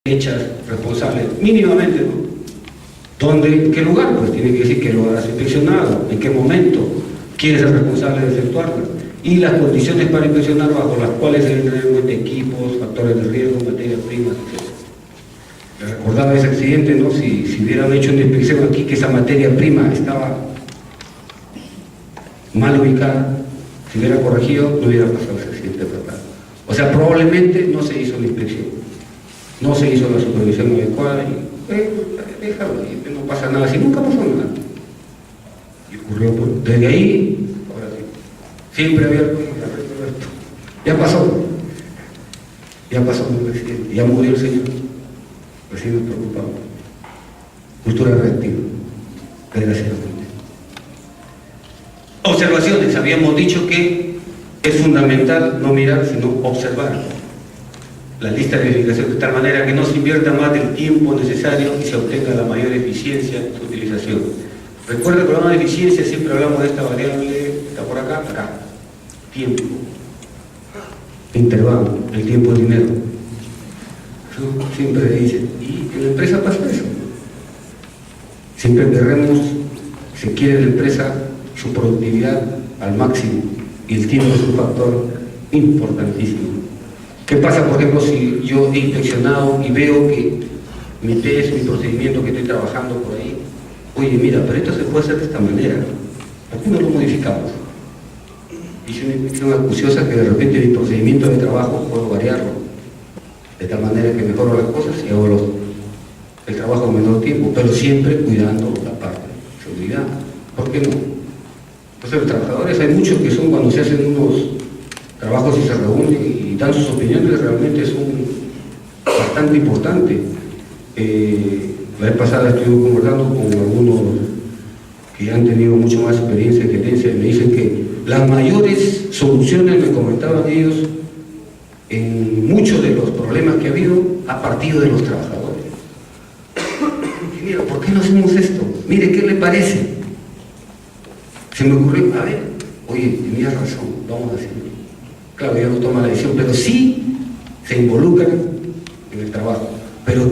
hechas responsables, mínimamente, ¿no? ¿Dónde? ¿En qué lugar? Pues tiene que decir que lo has inspeccionado, en qué momento, quién es el responsable de efectuarla, y las condiciones para inspeccionar bajo las cuales se deben tener en cuenta equipos, factores de riesgo, materias primas, etc. Le recordaba ese accidente, ¿no? Si hubieran hecho una inspección aquí que esa materia prima estaba mal ubicada, si hubiera corregido, no hubiera pasado ese accidente fatal. O sea, probablemente no se hizo la inspección, no se hizo la supervisión adecuada y déjalo, no pasa nada, si nunca pasó nada. Y ocurrió, pues, desde ahí, ahora sí, siempre había algo esto. Ya pasó un accidente, ya murió el señor, recién nos preocupamos. Cultura reactiva, desgraciadamente. Observaciones, habíamos dicho que es fundamental no mirar, sino observar la lista de verificación de tal manera que no se invierta más del tiempo necesario y se obtenga la mayor eficiencia en su utilización. Recuerda que cuando hablamos de eficiencia siempre hablamos de esta variable, está por acá, tiempo, intervalo, el tiempo es dinero. Siempre dice, y en la empresa pasa eso. Siempre queremos, se quiere en la empresa su productividad al máximo y el tiempo es un factor importantísimo. ¿Qué pasa, por ejemplo, si yo he inspeccionado y veo que mi test, mi procedimiento que estoy trabajando por ahí, oye, mira, pero esto se puede hacer de esta manera, ¿por qué no lo modificamos? Hice una inspección acuciosa que de repente mi procedimiento de trabajo puedo variarlo, de tal manera que mejoro las cosas y hago el trabajo en menor tiempo, pero siempre cuidando la parte de seguridad. ¿Por qué no? Entonces los trabajadores, hay muchos que son cuando se hacen unos trabajos y se reúnen y dan sus opiniones, realmente son bastante importantes. La vez pasada estuve conversando con algunos que han tenido mucho más experiencia en gerencia y me dicen que las mayores soluciones, me comentaban ellos, en muchos de los problemas que ha habido, ha partido de los trabajadores. Ingeniero, ¿por qué no hacemos esto? Mire, ¿qué le parece? Se me ocurrió, a ver, oye, tenías razón, vamos a hacerlo. Claro, ya no toma la decisión, pero sí se involucran en el trabajo. Pero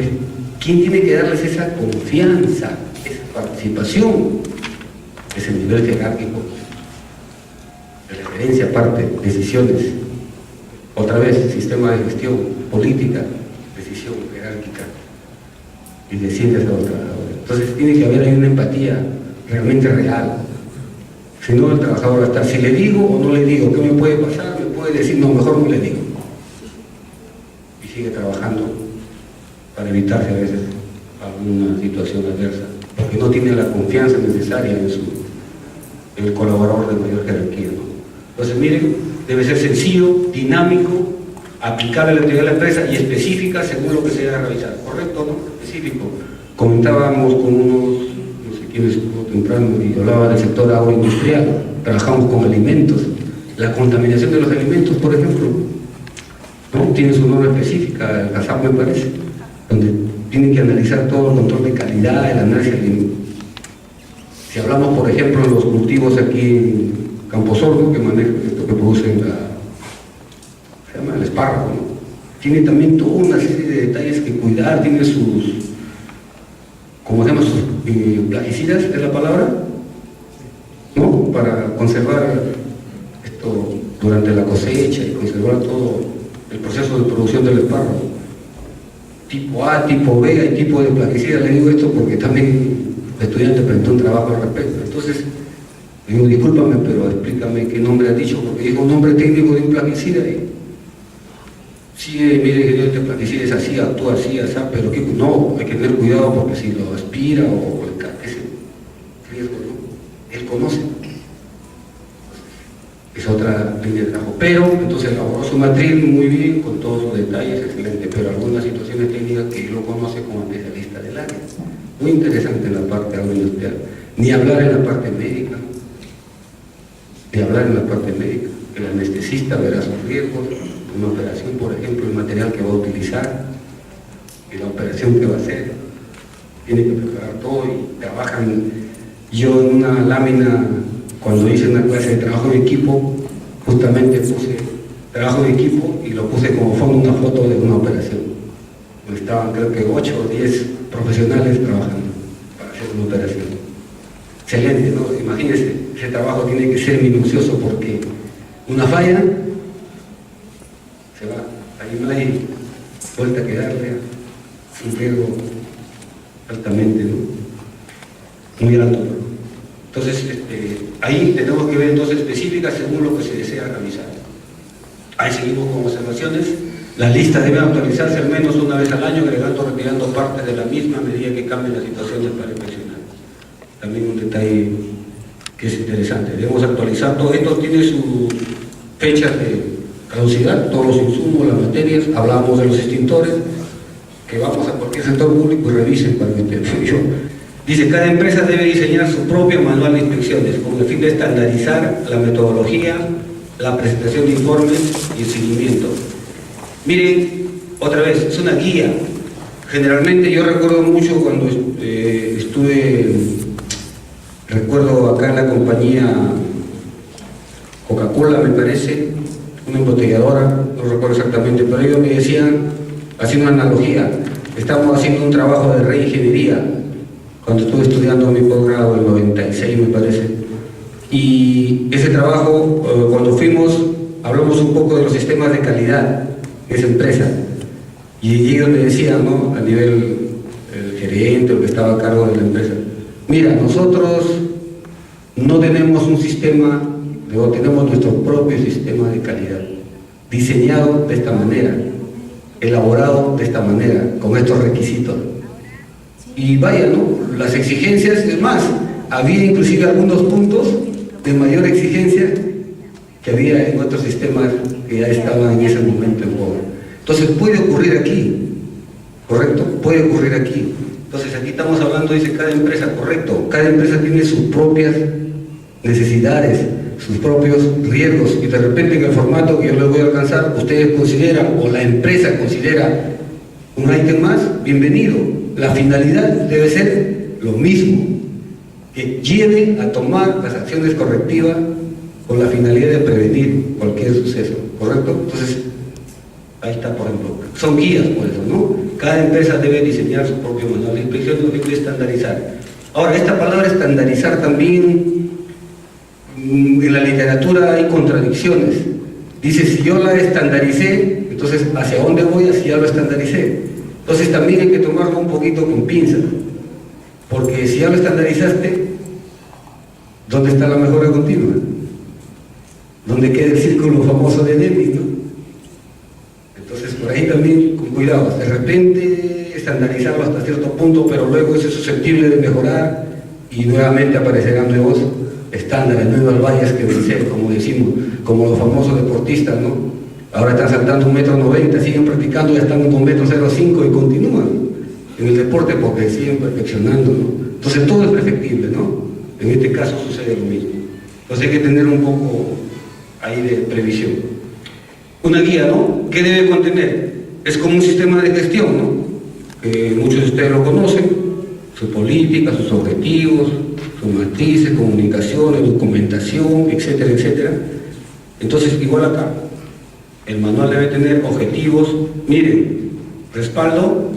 ¿quién tiene que darles esa confianza, esa participación? Es el nivel jerárquico, de referencia aparte, decisiones. Otra vez, sistema de gestión, política, decisión jerárquica, y desciendes a los trabajadores. Entonces tiene que haber ahí una empatía realmente real. Si no, el trabajador va a estar, si le digo o no le digo, ¿qué me puede pasar? Me puede decir, no, mejor no le digo. Y sigue trabajando para evitarse a veces alguna situación adversa, porque no tiene la confianza necesaria en el colaborador de mayor jerarquía, ¿no? Entonces, miren, debe ser sencillo, dinámico, aplicable a la actividad de la empresa y específica según lo que se debe realizar. ¿Correcto, no? Específico. Comentábamos con unos, no sé quién estuvo temprano y hablaba del sector agroindustrial, trabajamos con alimentos, la contaminación de los alimentos, por ejemplo, ¿no? Tiene su norma específica, el CASAP me parece, donde tienen que analizar todo el control de calidad, el análisis de alimentos. Si hablamos, por ejemplo, de los cultivos aquí en Camposordo, que manejan esto que producen se llama el espárrago, ¿no? Tiene también toda una serie de detalles que cuidar, tiene sus, ¿cómo se llama? Sus plaguicidas, ¿es la palabra? ¿No? Para conservar esto durante la cosecha y conservar todo el proceso de producción del espárrago. Tipo A, tipo B, hay tipo de plaguicidas, le digo esto porque también el estudiante presentó un trabajo al respecto. Entonces, le digo, discúlpame, pero explícame qué nombre has dicho, porque dijo un nombre técnico de un plaguicida y sí, mire, este plaguicida es así, actúa así, así, pero que no, hay que tener cuidado porque si lo aspira o ese riesgo, ¿no? Él conoce. Es otra línea de trabajo. Pero, entonces elaboró su matriz muy bien, con todos sus detalles, excelente, pero algunas situaciones técnicas que él lo conoce como especialista del área. Muy interesante en la parte agroindustrial. Ni hablar en la parte médica, el anestesista verá sus riesgos, una operación, por ejemplo, el material que va a utilizar y la operación que va a hacer, tiene que preparar todo y trabajan. Yo en una lámina, cuando hice una clase de trabajo de equipo, justamente puse trabajo de equipo y lo puse como fondo una foto de una operación. donde estaban creo que 8 o 10 profesionales trabajando para hacer una operación. Excelente, ¿no? Imagínense, ese trabajo tiene que ser minucioso porque una falla se va, ahí no hay vuelta que darle, un riesgo altamente, ¿no? Muy alto. Entonces, ahí tenemos que ver entonces específicas según lo que se desea realizar. Ahí seguimos con observaciones. La lista debe actualizarse al menos una vez al año, agregando o retirando partes de la misma a medida que cambien las situaciones para inspeccionar. También un detalle que es interesante. Debemos actualizar todo esto, tiene sus fechas de caducidad, todos los insumos, las materias. Hablábamos de los extintores, que vamos a cualquier sector público y revisen para que dice, cada empresa debe diseñar su propio manual de inspecciones con el fin de estandarizar la metodología, la presentación de informes y el seguimiento. Miren, otra vez, es una guía. Generalmente yo recuerdo mucho cuando recuerdo acá en la compañía Coca-Cola, me parece, una embotelladora, no recuerdo exactamente, pero ellos me decían, haciendo una analogía, estamos haciendo un trabajo de reingeniería, cuando estuve estudiando mi posgrado en el 96, me parece. Y ese trabajo, cuando fuimos, hablamos un poco de los sistemas de calidad de esa empresa. Y ellos me decían, ¿no?, a nivel el gerente o el que estaba a cargo de la empresa, mira, nosotros no tenemos un sistema, luego tenemos nuestro propio sistema de calidad, diseñado de esta manera, elaborado de esta manera, con estos requisitos. Y vaya, ¿no?, las exigencias, es más, había inclusive algunos puntos de mayor exigencia que había en otros sistemas que ya estaban en ese momento en boga. Entonces puede ocurrir aquí, ¿correcto? Puede ocurrir aquí. Entonces aquí estamos hablando, dice, cada empresa, correcto, cada empresa tiene sus propias necesidades, sus propios riesgos, y de repente en el formato que yo les voy a alcanzar, ustedes consideran, o la empresa considera un ítem más, bienvenido. La finalidad debe ser lo mismo, que lleve a tomar las acciones correctivas con la finalidad de prevenir cualquier suceso, ¿correcto? Entonces, ahí está, por ejemplo, son guías por eso, ¿no? Cada empresa debe diseñar su propio manual de inspección y debe estandarizar. Ahora, esta palabra estandarizar también, en la literatura hay contradicciones. Dice, si yo la estandaricé, entonces, ¿hacia dónde voy? Así ya lo estandaricé. Entonces también hay que tomarlo un poquito con pinzas, porque si ya lo estandarizaste, ¿dónde está la mejora continua? ¿Dónde queda el círculo famoso de Deming, ¿no? Entonces por ahí también con cuidado, de repente estandarizarlo hasta cierto punto, pero luego eso es susceptible de mejorar y nuevamente aparecerán nuevos estándares, nuevas vallas que vencer, como decimos, como los famosos deportistas, ¿no? Ahora están saltando 1,90 m, siguen practicando, ya están en 1,05 m y continúan en el deporte porque siguen perfeccionando, ¿no? Entonces todo es perfectible, ¿no? En este caso sucede lo mismo. Entonces hay que tener un poco ahí de previsión. Una guía, ¿no? ¿Qué debe contener? Es como un sistema de gestión, ¿no? Que muchos de ustedes lo conocen, su política, sus objetivos, sus matrices, comunicaciones, documentación, etcétera, etcétera. Entonces, igual acá, el manual debe tener objetivos, miren, respaldo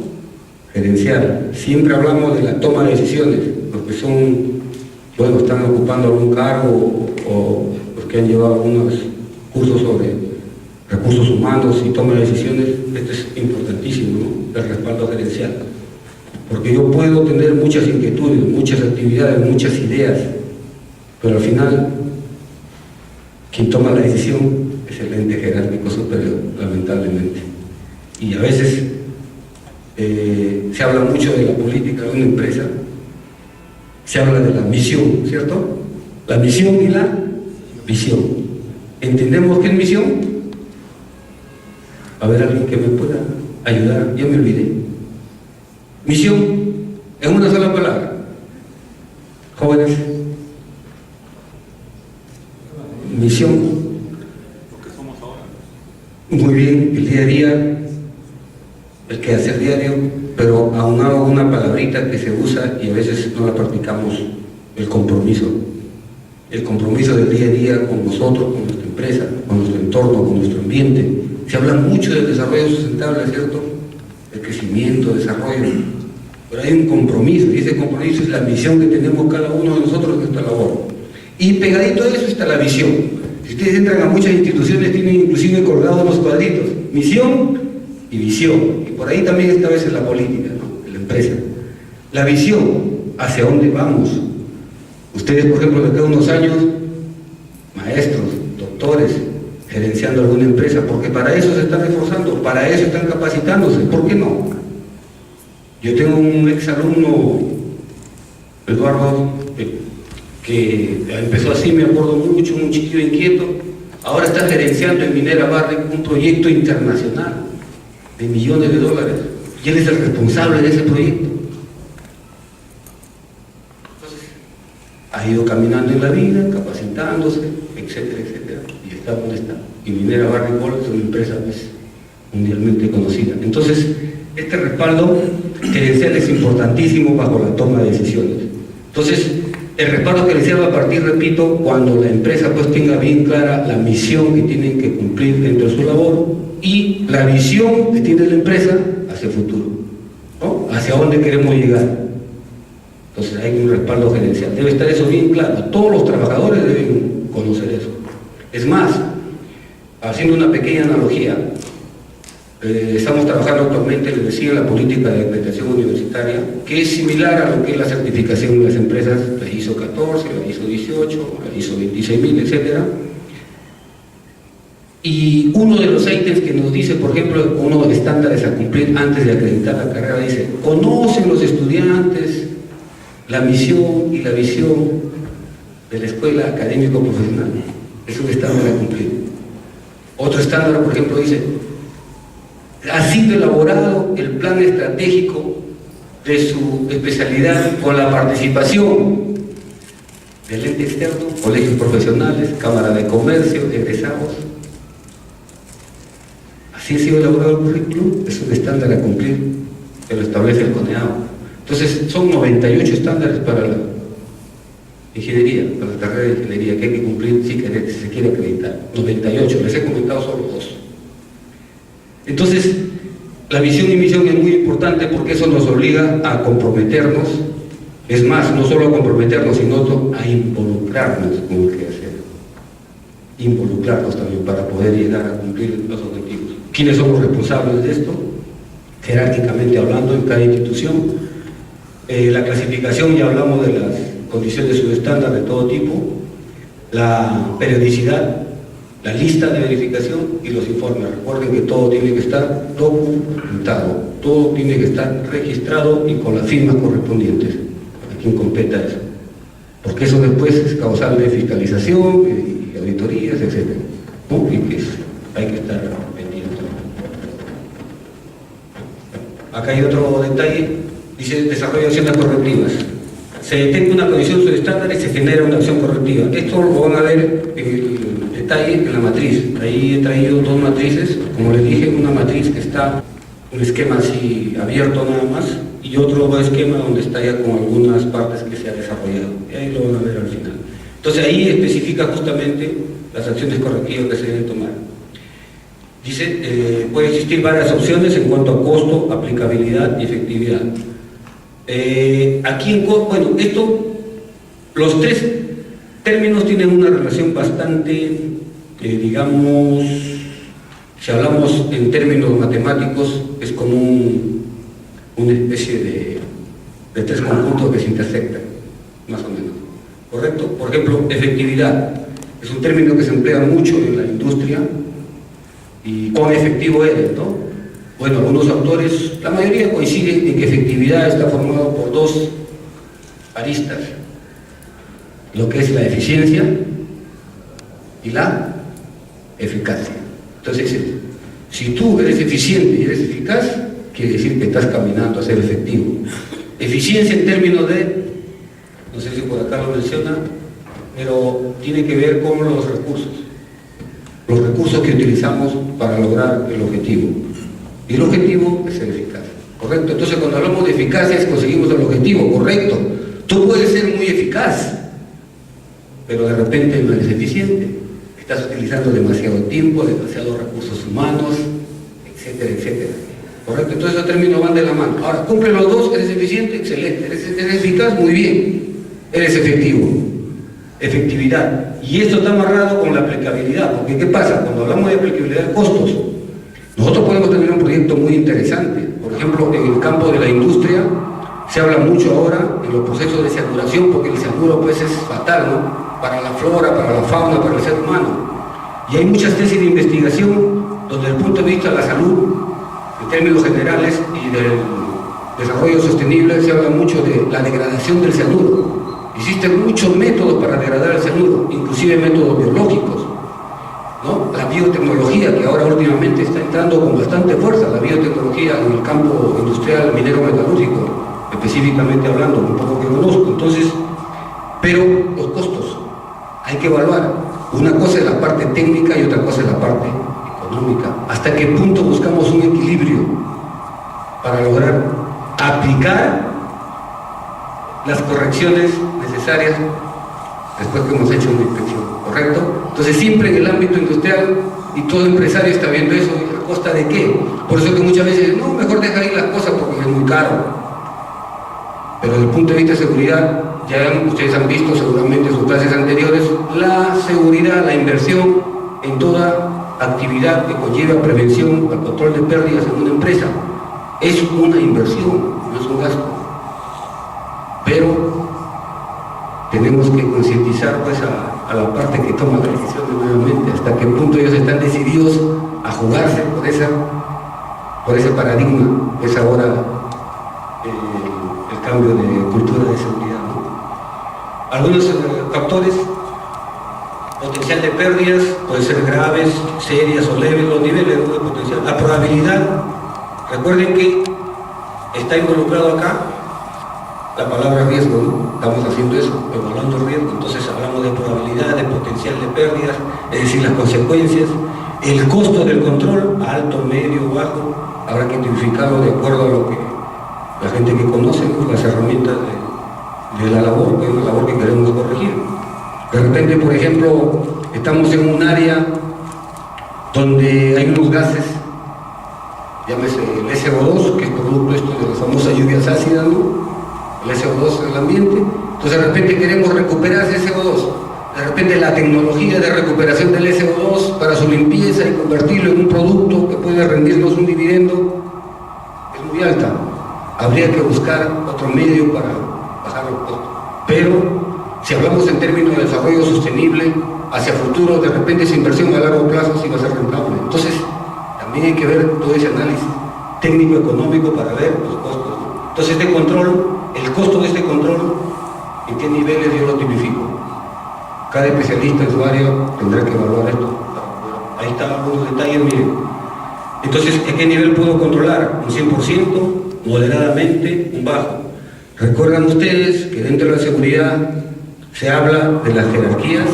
gerencial. Siempre hablamos de la toma de decisiones, los que son, bueno, están ocupando algún cargo o los que han llevado algunos cursos sobre recursos humanos y toma de decisiones. Esto es importantísimo, ¿no?, el respaldo gerencial. Porque yo puedo tener muchas inquietudes, muchas actividades, muchas ideas, pero al final, quien toma la decisión es el ente jerárquico superior, lamentablemente. Y a veces se habla mucho de la política de una empresa, se habla de la misión, ¿cierto? La misión y la visión. ¿Entendemos qué es misión? A ver, alguien que me pueda ayudar, ya me olvidé. Misión, en una sola palabra. Jóvenes, misión. Muy bien, el día a día, el quehacer diario, pero aunado a una palabrita que se usa y a veces no la practicamos, el compromiso. El compromiso del día a día con nosotros, con nuestra empresa, con nuestro entorno, con nuestro ambiente. Se habla mucho del desarrollo sustentable, ¿cierto? El crecimiento crecimiento, desarrollo, pero hay un compromiso, y ese compromiso es la misión que tenemos cada uno de nosotros en nuestra labor. Y pegadito a eso está la visión. Si ustedes entran a muchas instituciones, tienen inclusive colgados los cuadritos, misión y visión, y por ahí también está a veces la política, ¿no?, de la empresa. La visión, hacia dónde vamos. Ustedes, por ejemplo, de acá a unos años, maestros, doctores, gerenciando alguna empresa, porque para eso se están esforzando, para eso están capacitándose, ¿por qué no? Yo tengo un ex alumno, Eduardo, que empezó así, me acuerdo mucho, un chiquillo inquieto, ahora está gerenciando en Minera Barrick un proyecto internacional de millones de dólares, y él es el responsable de ese proyecto. Entonces, ha ido caminando en la vida, capacitándose, etcétera, etcétera, y está donde está. Y Minera Barrick Gold es una empresa, pues, mundialmente conocida. Entonces, este respaldo gerencial es importantísimo bajo la toma de decisiones. Entonces, el respaldo gerencial va a partir, repito, cuando la empresa pues tenga bien clara la misión que tienen que cumplir dentro de su labor y la visión que tiene la empresa hacia el futuro, ¿no?, hacia dónde queremos llegar. Entonces hay un respaldo gerencial, debe estar eso bien claro, todos los trabajadores deben conocer eso. Es más, haciendo una pequeña analogía, estamos trabajando actualmente, les decía, la política de acreditación universitaria, que es similar a lo que es la certificación de las empresas, la ISO 14, la ISO 18, la ISO 26000, etc. Y uno de los ítems que nos dice, por ejemplo, uno de los estándares a cumplir antes de acreditar la carrera, dice: conocen los estudiantes la misión y la visión de la escuela académico-profesional. Es un estándar a cumplir. Otro estándar, por ejemplo, dice: ha sido elaborado el plan estratégico de su especialidad con la participación del ente externo, colegios profesionales, cámara de comercio, egresados. Así ha sido elaborado el currículum, es un estándar a cumplir que lo establece el CONEAO. Entonces, son 98 estándares para la ingeniería, para la carrera de ingeniería, que hay que cumplir si se quiere acreditar. 98, les he comentado solo 2. Entonces, la visión y misión es muy importante porque eso nos obliga a comprometernos, es más, no solo a comprometernos, sino a involucrarnos con el quehacer. Involucrarnos también para poder llegar a cumplir los objetivos. ¿Quiénes son los responsables de esto? Jerárquicamente hablando, en cada institución. La clasificación, ya hablamos de las condiciones subestándar de todo tipo, la periodicidad, la lista de verificación y los informes. Recuerden que todo tiene que estar documentado, todo tiene que estar registrado y con las firmas correspondientes para quien competa eso, porque eso después es causal de fiscalización y auditorías, etc., ¿no? Y que hay que estar pendiente. Acá hay otro detalle, dice: desarrollo de acciones correctivas. Se detecta una condición subestándar y se genera una acción correctiva. Esto lo van a ver en detalle en la matriz. Ahí he traído 2 matrices, como les dije, una matriz que está un esquema así abierto nada más, y otro esquema donde está ya con algunas partes que se ha desarrollado. Y ahí lo van a ver al final. Entonces ahí especifica justamente las acciones correctivas que se deben tomar. Dice, puede existir varias opciones en cuanto a costo, aplicabilidad y efectividad. Aquí bueno, los 3 términos tienen una relación bastante, digamos, si hablamos en términos matemáticos, es como una especie de 3 conjuntos que se intersectan, más o menos, ¿correcto? Por ejemplo, efectividad es un término que se emplea mucho en la industria. ¿Y cuán efectivo eres, no? Bueno, algunos autores, la mayoría coinciden en que efectividad está formado por 2 aristas: lo que es la eficiencia y la eficacia. Entonces, si tú eres eficiente y eres eficaz, quiere decir que estás caminando a ser efectivo. Eficiencia en términos de, no sé si por acá lo menciona, pero tiene que ver con los recursos que utilizamos para lograr el objetivo. Y el objetivo es ser eficaz, ¿correcto? Entonces, cuando hablamos de eficacia, conseguimos el objetivo, ¿correcto? Tú puedes ser muy eficaz, pero de repente no eres eficiente. Estás utilizando demasiado tiempo, demasiados recursos humanos, etcétera, etcétera. ¿correcto? Entonces esos términos van de la mano. Ahora, cumple los dos, eres eficiente, excelente. Eres eficaz, muy bien. Eres efectivo. Efectividad. Y esto está amarrado con la aplicabilidad, porque ¿qué pasa? Cuando hablamos de aplicabilidad de costos, nosotros podemos tener un proyecto muy interesante. Por ejemplo, en el campo de la industria, se habla mucho ahora en los procesos de cianuración, porque el cianuro pues es fatal, ¿no? Para la flora, para la fauna, para el ser humano. Y hay muchas tesis de investigación donde desde el punto de vista de la salud, en términos generales, y del desarrollo sostenible, se habla mucho de la degradación del cianuro. Existen muchos métodos para degradar el cianuro, inclusive métodos biológicos, ¿no? La biotecnología, que ahora últimamente está entrando con bastante fuerza, la biotecnología en el campo industrial minero metalúrgico, específicamente hablando, un poco que conozco. Entonces, pero los costos hay que evaluar. Una cosa es la parte técnica y otra cosa es la parte económica. ¿Hasta qué punto buscamos un equilibrio para lograr aplicar las correcciones necesarias después que hemos hecho una inspección? ¿Correcto? Entonces siempre en el ámbito industrial, y todo empresario está viendo eso, ¿a costa de qué? Por eso que muchas veces, no, mejor deja ir las cosas porque es muy caro. Pero desde el punto de vista de seguridad, ya ustedes han visto seguramente en sus clases anteriores, la seguridad, la inversión en toda actividad que conlleva prevención al control de pérdidas en una empresa es una inversión, no es un gasto. Pero tenemos que concientizar pues a la parte que toma la decisión nuevamente, hasta qué punto ellos están decididos a jugarse por ese paradigma, que es ahora el cambio de cultura de seguridad, ¿no? Algunos factores, potencial de pérdidas, pueden ser graves, serias o leves, los niveles de potencial, la probabilidad. Recuerden que está involucrado acá la palabra riesgo, ¿no? Estamos haciendo eso, evaluando el riesgo. Entonces hablamos de probabilidad, de potencial de pérdidas, es decir, las consecuencias, el costo del control, alto, medio, bajo. Habrá que identificarlo de acuerdo a lo que la gente que conoce, ¿no? Las herramientas de la labor, que es una labor que queremos corregir. De repente, por ejemplo, estamos en un área donde hay unos gases, llámese el SO2, que es producto esto de las famosas lluvias ácidas, ¿no? El SO2 en el ambiente. Entonces de repente queremos recuperar ese SO2. De repente la tecnología de recuperación del SO2 para su limpieza y convertirlo en un producto que puede rendirnos un dividendo es muy alta. Habría que buscar otro medio para bajar los costos. Pero si hablamos en términos de desarrollo sostenible, hacia futuro, de repente esa inversión a largo plazo sí va a ser rentable. Entonces también hay que ver todo ese análisis técnico-económico para ver los costos. Entonces este control, el costo de este control, ¿en qué niveles yo lo tipifico? Cada especialista en su área tendrá que evaluar esto. Ahí están algunos detalles, miren. Entonces, ¿en qué nivel puedo controlar? ¿Un 100%? ¿Moderadamente? ¿Un bajo? Recuerdan ustedes que dentro de la seguridad se habla de las jerarquías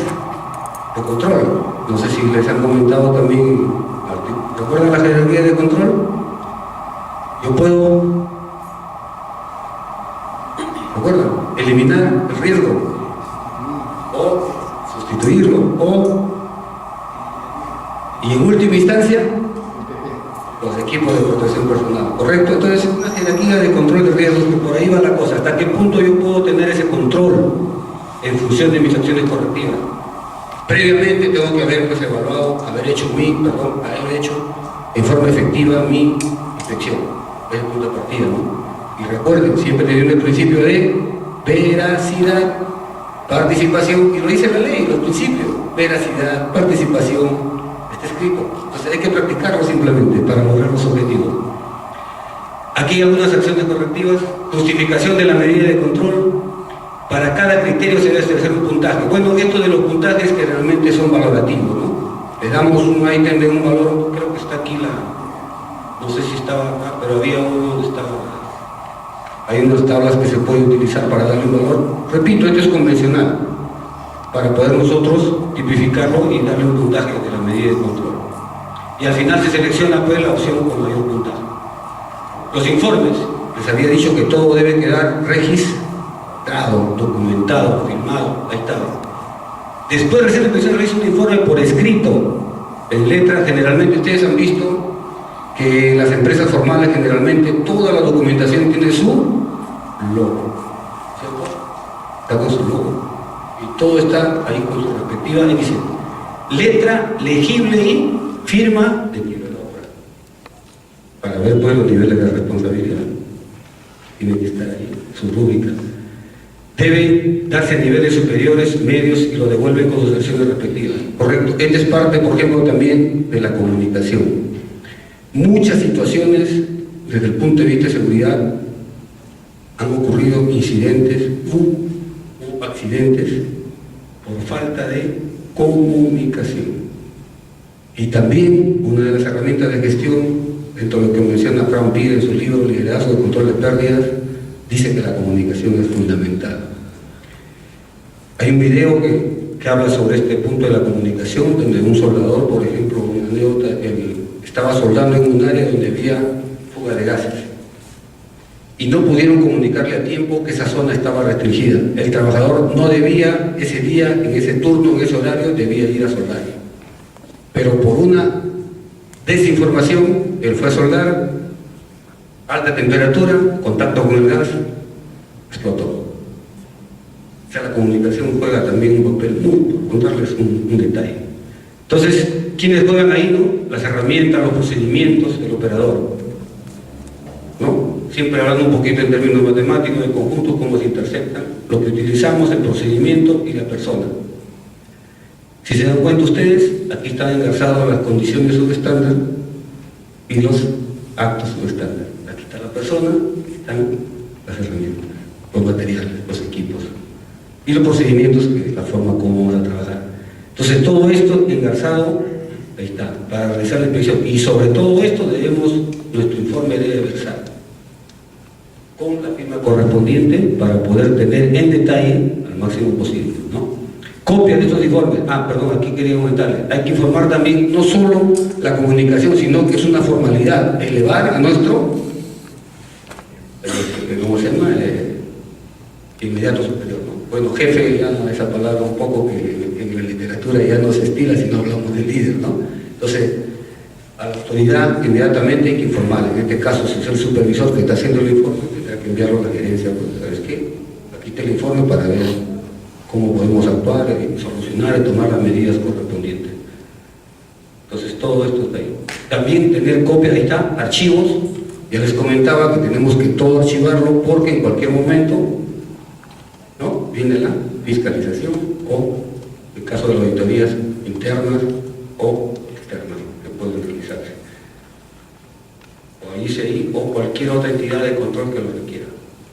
de control. No sé si les han comentado también. ¿Recuerdan la jerarquía de control? Yo puedo, ¿recuerdan? Eliminar el riesgo o sustituirlo y en última instancia los equipos de protección personal, ¿correcto? Entonces es una jerarquía de control de riesgos, que por ahí va la cosa. ¿Hasta qué punto yo puedo tener ese control en función de mis acciones correctivas? Previamente tengo que haber pues, evaluado, haber hecho en forma efectiva mi inspección. Es el punto de partida, ¿no? Y recuerden, siempre teniendo el principio de veracidad, participación, y lo dice la ley, los principios, veracidad, participación, está escrito. Entonces hay que practicarlo simplemente para lograr los objetivos. Aquí hay algunas acciones correctivas, justificación de la medida de control. Para cada criterio se debe establecer un puntaje. Bueno, esto de los puntajes que realmente son valorativos, ¿no? Le damos un ítem de un valor, creo que está aquí no sé si estaba acá, pero había uno donde estaba. Hay unas tablas que se pueden utilizar para darle un valor. Repito, esto es convencional, para poder nosotros tipificarlo y darle un puntaje de la medida de control. Y al final se selecciona pues la opción con mayor puntaje. Los informes, les había dicho que todo debe quedar registrado, documentado, firmado, ahí está. Después recién empezó a realizar un informe por escrito, en letra. Generalmente ustedes han visto que las empresas formales generalmente toda la documentación tiene su logo, ¿cierto? Está con su logo. Y todo está ahí con su respectiva, y dice, letra legible y firma de quien lo obra. Para ver pues los niveles de responsabilidad. Tienen que estar ahí, sus rúbricas. Deben darse niveles superiores, medios, y lo devuelven con sus acciones respectivas. Correcto. Esta es parte, por ejemplo, también de la comunicación. Muchas situaciones, desde el punto de vista de seguridad, han ocurrido incidentes o accidentes por falta de comunicación. Y también una de las herramientas de gestión, dentro de lo que menciona Frank Peer en su libro Liderazgo y Control de Pérdidas, dice que la comunicación es fundamental. Hay un video que habla sobre este punto de la comunicación, donde un soldador, por ejemplo, una anécdota, estaba soldando en un área donde había fuga de gases y no pudieron comunicarle a tiempo que esa zona estaba restringida. El trabajador no debía, ese día, en ese turno, en ese horario, debía ir a soldar. Pero por una desinformación, él fue a soldar, alta temperatura, contacto con el gas, explotó. O sea, la comunicación juega también un papel muy, por contarles un detalle. Entonces, ¿quiénes juegan ahí, no? Las herramientas, los procedimientos, el operador, ¿no? Siempre hablando un poquito en términos matemáticos, de conjuntos, cómo se interceptan, lo que utilizamos, el procedimiento y la persona. Si se dan cuenta ustedes, aquí están engarzadas las condiciones subestándar y los actos subestándar. Aquí está la persona, aquí están las herramientas, los materiales, los equipos y los procedimientos, que es la forma como vamos a trabajar. Entonces, todo esto engarzado, ahí está, para realizar la inspección. Y sobre todo esto nuestro informe debe versar con la firma correspondiente para poder tener en detalle al máximo posible, ¿no? Copia de estos informes. Perdón, aquí quería comentarle. Hay que informar también, no solo la comunicación, sino que es una formalidad, elevar a nuestro, ¿cómo se llama? Inmediato superior, ¿no? Bueno, jefe, ya esa palabra un poco que en la literatura ya no se estila si no hablamos de líder, ¿no? Entonces, a la autoridad inmediatamente hay que informar. En este caso, si es el supervisor que está haciendo el informe, tendrá que enviarlo a la gerencia, pues, ¿sabes qué? Aquí está el informe para ver cómo podemos actuar, y solucionar y tomar las medidas correspondientes. Entonces, todo esto está ahí. También tener copias, ahí está, archivos. Ya les comentaba que tenemos que todo archivarlo porque en cualquier momento, ¿no?, viene la fiscalización o el caso de las auditorías internas o externas que pueden realizarse. O ICI o cualquier otra entidad de control que lo requiera.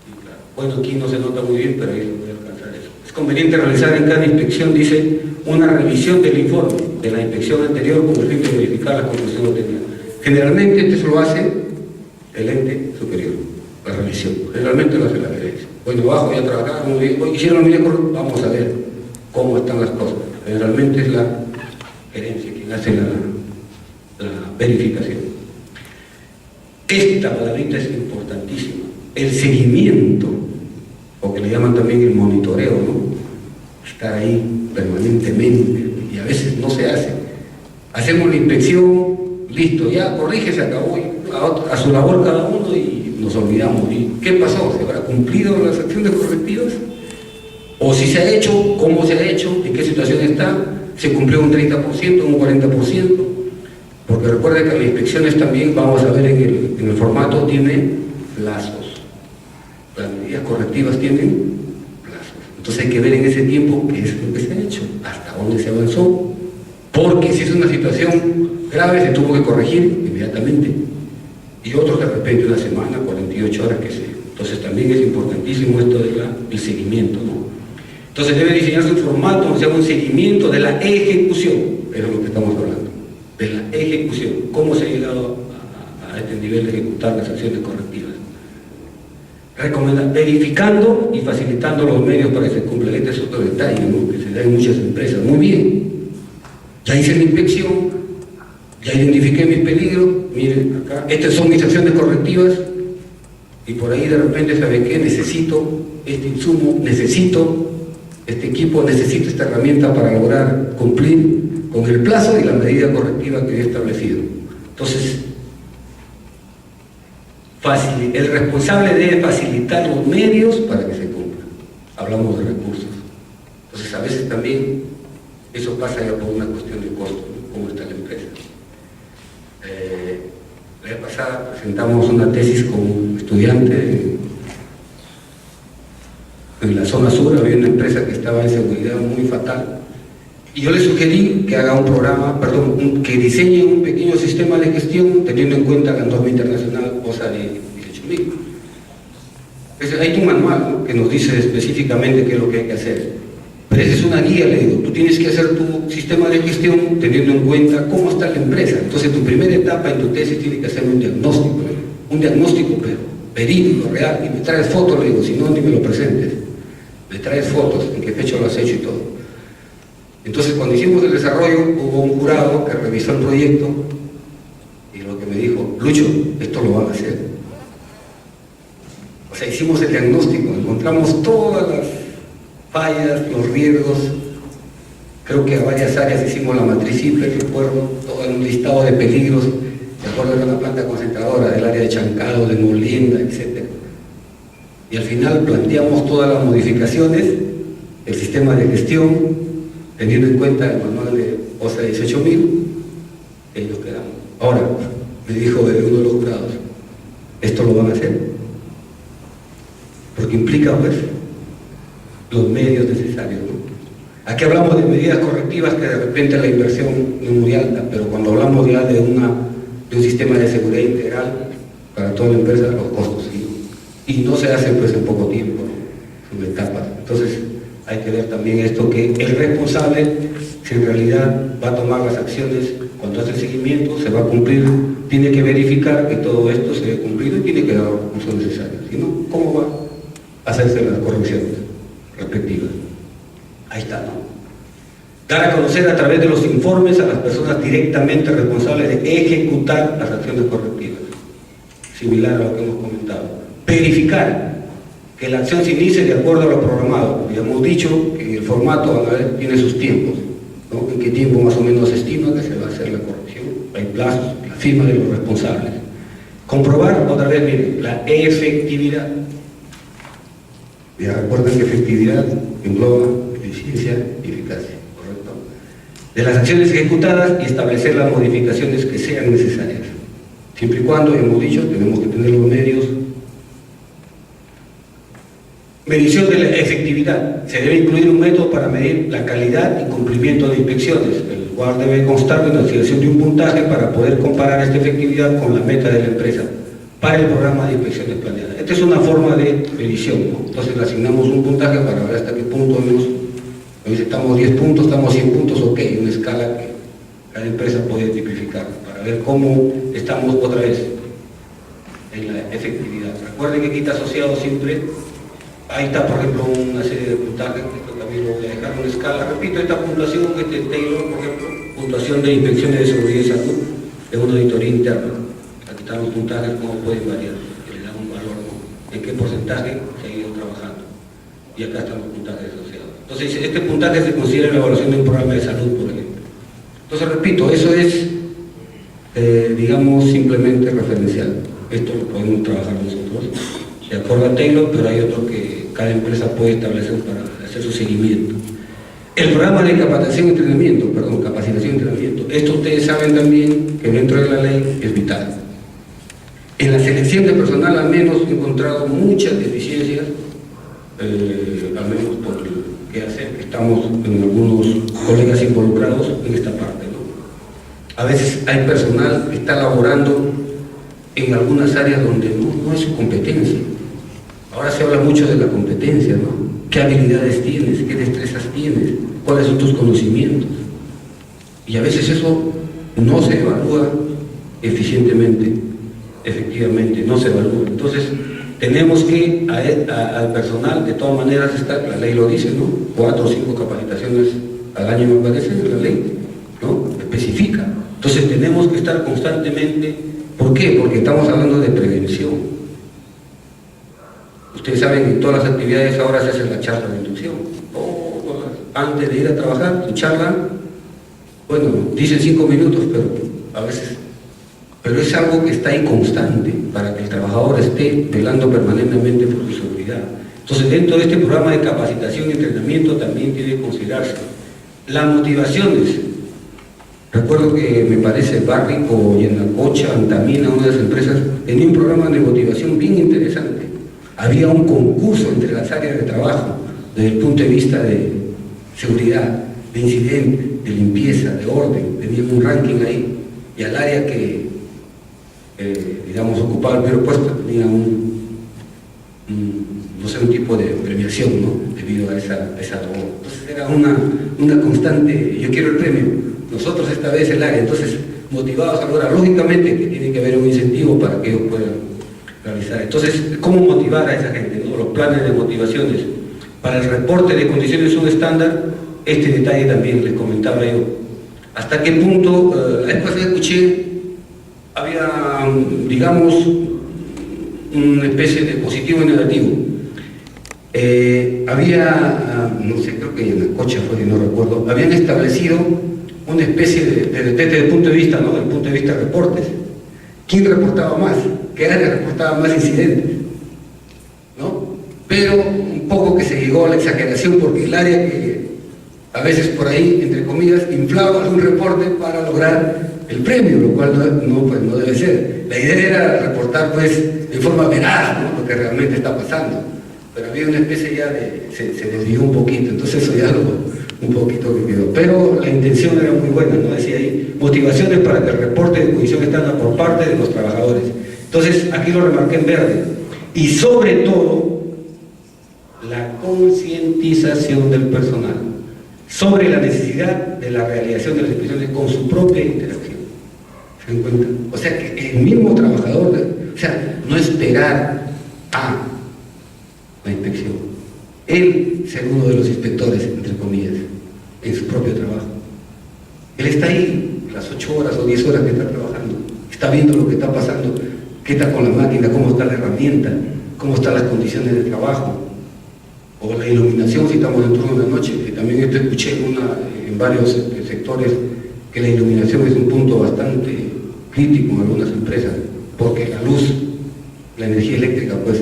Y claro, bueno, aquí no se nota muy bien, pero ahí se puede alcanzar eso. Es conveniente realizar en cada inspección, dice, una revisión del informe de la inspección anterior con el fin de verificar la conclusión obtenida. Generalmente esto lo hace el ente superior, la revisión. Generalmente lo hace la gerencia. Bueno, abajo ya trabajaron muy bien, hicieron bien, vamos a ver cómo están las cosas. Generalmente es la gerencia quien hace la verificación. Esta palabrita es importantísima. El seguimiento, o que le llaman también el monitoreo, ¿no? Estar ahí permanentemente, y a veces no se hace. Hacemos la inspección, listo, ya corrige, se acabó, a su labor cada uno y nos olvidamos. ¿Y qué pasó? ¿Se habrá cumplido las acciones correctivas? O si se ha hecho, ¿cómo se ha hecho? ¿En qué situación está? ¿Se cumplió un 30%, un 40%? Porque recuerden que las inspecciones también, vamos a ver en el formato, tiene plazos. Las medidas correctivas tienen plazos. Entonces hay que ver en ese tiempo qué es lo que se ha hecho, hasta dónde se avanzó. Porque si es una situación grave, se tuvo que corregir inmediatamente. Y otros de repente una semana, 48 horas, qué sé yo. Entonces también es importantísimo esto del seguimiento, ¿no? Entonces debe diseñarse un formato donde se haga un seguimiento de la ejecución, eso es lo que estamos hablando, de la ejecución, cómo se ha llegado a este nivel de ejecutar las acciones correctivas. Verificando y facilitando los medios para que se cumplan. Este es otro detalle, ¿no?, que se da en muchas empresas. Muy bien, ya hice la inspección, ya identifiqué mis peligros, miren acá, estas son mis acciones correctivas, y por ahí de repente, ¿sabe qué? Necesito este insumo, necesito este equipo, necesito esta herramienta para lograr cumplir con el plazo y la medida correctiva que he establecido. Entonces, el responsable debe facilitar los medios para que se cumpla. Hablamos de recursos. Entonces, a veces también eso pasa ya por una cuestión de costo, ¿no? ¿Cómo está la empresa? La vez pasada presentamos una tesis con un estudiante en la zona sur. Había una empresa que estaba en seguridad muy fatal. Y yo le sugerí que haga un programa, que diseñe un pequeño sistema de gestión teniendo en cuenta la norma internacional OSA de 18.000. Hay un manual, ¿no?, que nos dice específicamente qué es lo que hay que hacer. Pero esa es una guía, le digo. Tú tienes que hacer tu sistema de gestión teniendo en cuenta cómo está la empresa. Entonces, tu primera etapa en tu tesis tiene que hacer un diagnóstico, ¿no? Un diagnóstico, pero verídico, real. Y me traes fotos, le digo, si no, ni me lo presentes. Me traes fotos, en qué fecha lo has hecho y todo. Entonces, cuando hicimos el desarrollo, hubo un jurado que revisó el proyecto y lo que me dijo: Lucho, esto lo van a hacer. O sea, hicimos el diagnóstico, encontramos todas las fallas, los riesgos. Creo que a varias áreas hicimos la matriz simple, recuerdo, todo un listado de peligros, de acuerdo a una planta concentradora del área de Chancado, de Molinda, etc. Y al final planteamos todas las modificaciones, el sistema de gestión, teniendo en cuenta el manual de OSA 18.000, y nos quedamos. Ahora, me dijo uno de los jurados: esto lo van a hacer, porque implica, pues, los medios necesarios, ¿no? Aquí hablamos de medidas correctivas que de repente la inversión no es muy alta, pero cuando hablamos ya de un sistema de seguridad integral para toda la empresa, los costos, ¿sí? Y no se hacen, pues, en poco tiempo, ¿no? Son etapas. Entonces, hay que ver también esto, que el responsable, si en realidad va a tomar las acciones, cuando hace el seguimiento, se va a cumplir, tiene que verificar que todo esto se haya cumplido y tiene que dar los recursos necesarios. Si no, ¿cómo va a hacerse las correcciones respectivas? Ahí está, ¿no? Dar a conocer a través de los informes a las personas directamente responsables de ejecutar las acciones correctivas. Similar a lo que hemos comentado. Verificar que la acción se inicie de acuerdo a lo programado. Ya hemos dicho que el formato tiene sus tiempos, ¿no? En qué tiempo más o menos se estima que se va a hacer la corrección. Hay plazos, la firma de los responsables. Comprobar, otra vez, miren, la efectividad. Ya recuerden que efectividad engloba eficiencia y eficacia, ¿correcto? De las acciones ejecutadas y establecer las modificaciones que sean necesarias. Siempre y cuando, hemos dicho, tenemos que tener los medios. Medición de la efectividad. Se debe incluir un método para medir la calidad y cumplimiento de inspecciones, el cual debe constar de la asignación de un puntaje para poder comparar esta efectividad con la meta de la empresa para el programa de inspecciones planeadas. Esta es una forma de medición, ¿no? Entonces le asignamos un puntaje para ver hasta qué punto estamos 10 puntos, estamos 100 puntos, ok, una escala que cada empresa puede tipificar para ver cómo estamos otra vez en la efectividad. Recuerden que aquí está asociado siempre. Ahí está, por ejemplo, una serie de puntajes, esto también lo voy a dejar en una escala. Repito, esta puntuación, Taylor, por ejemplo, puntuación de inspecciones de seguridad y salud, es una auditoría interna. Aquí están los puntajes, cómo pueden variar, que le dan un valor, ¿no? En qué porcentaje se ha ido trabajando. Y acá están los puntajes asociados. Entonces, este puntaje se considera en la evaluación de un programa de salud, por ejemplo. Entonces, repito, eso es, digamos, simplemente referencial. Esto lo podemos trabajar nosotros, de acuerdo a Taylor, pero hay otro que cada empresa puede establecer para hacer su seguimiento. El programa de capacitación y entrenamiento, capacitación y entrenamiento. Esto ustedes saben también que dentro de la ley es vital. En la selección de personal al menos he encontrado muchas deficiencias, al menos por el que hacer, que estamos en algunos colegas involucrados en esta parte, ¿no? A veces hay personal que está laborando en algunas áreas donde no es su competencia. Ahora se habla mucho de la competencia, ¿no? ¿Qué habilidades tienes? ¿Qué destrezas tienes? ¿Cuáles son tus conocimientos? Y a veces eso no se evalúa eficientemente, efectivamente, no se evalúa. Entonces, tenemos que al personal, de todas maneras, la ley lo dice, ¿no? 4 o 5 capacitaciones al año, me parece, la ley, ¿no? Especifica. Entonces, tenemos que estar constantemente. ¿Por qué? Porque estamos hablando de prevención. Ustedes saben que en todas las actividades ahora se hace la charla de inducción. Antes de ir a trabajar, tu charla, bueno, dicen 5 minutos, pero a veces, pero es algo que está ahí constante. para que el trabajador esté velando permanentemente por su seguridad. Entonces, dentro de este programa de capacitación y entrenamiento también tiene que considerarse las motivaciones. Recuerdo que me parece Barrico y en la Cocha, Antamina, una de las empresas, tenía un programa de motivación bien interesante. Había un concurso entre las áreas de trabajo desde el punto de vista de seguridad, de incidente, de limpieza, de orden. Tenían un ranking ahí y al área que digamos ocupaba el primer puesto tenía no sé, un tipo de premiación, ¿no? Debido a esa labor. Entonces era una constante, yo quiero el premio, nosotros esta vez el área. Entonces, motivados a lograr, lógicamente que tiene que haber un incentivo para que ellos puedan realizar. Entonces, ¿cómo motivar a esa gente, ¿no? Los planes de motivaciones. Para el reporte de condiciones subestándar, este detalle también les comentaba yo. ¿Hasta qué punto? La vez pasada escuché, había, digamos, una especie de positivo y negativo. Había, no sé, creo que en la Cocha fue, no recuerdo, habían establecido una especie desde el punto de vista, ¿no? Del punto de vista de reportes. ¿Quién reportaba más? ¿Qué área reportaba más incidentes? ¿No? Pero un poco que se llegó a la exageración porque el área que a veces por ahí, entre comillas, inflaba algún reporte para lograr el premio, lo cual pues, no debe ser. La idea era reportar pues de forma veraz, ¿no? Lo que realmente está pasando. Pero había una especie ya se desvió un poquito, entonces eso ya un poquito que quedó. Pero la intención era muy buena, ¿no? Decía ahí, motivaciones para que el reporte de condición estándar por parte de los trabajadores. Entonces, aquí lo remarqué en verde. Y sobre todo, la concientización del personal sobre la necesidad de la realización de las inspecciones con su propia interacción. ¿Se dan cuenta? O sea, que el mismo trabajador, o sea, no esperar a la inspección. Él ser uno de los inspectores, entre comillas, en su propio trabajo. Él está ahí, las 8 horas o 10 horas que está trabajando, está viendo lo que está pasando, qué está con la máquina, cómo está la herramienta, cómo están las condiciones de trabajo, o la iluminación si estamos en turno de noche, que también esto escuché en varios sectores, que la iluminación es un punto bastante crítico en algunas empresas, porque la luz, la energía eléctrica, pues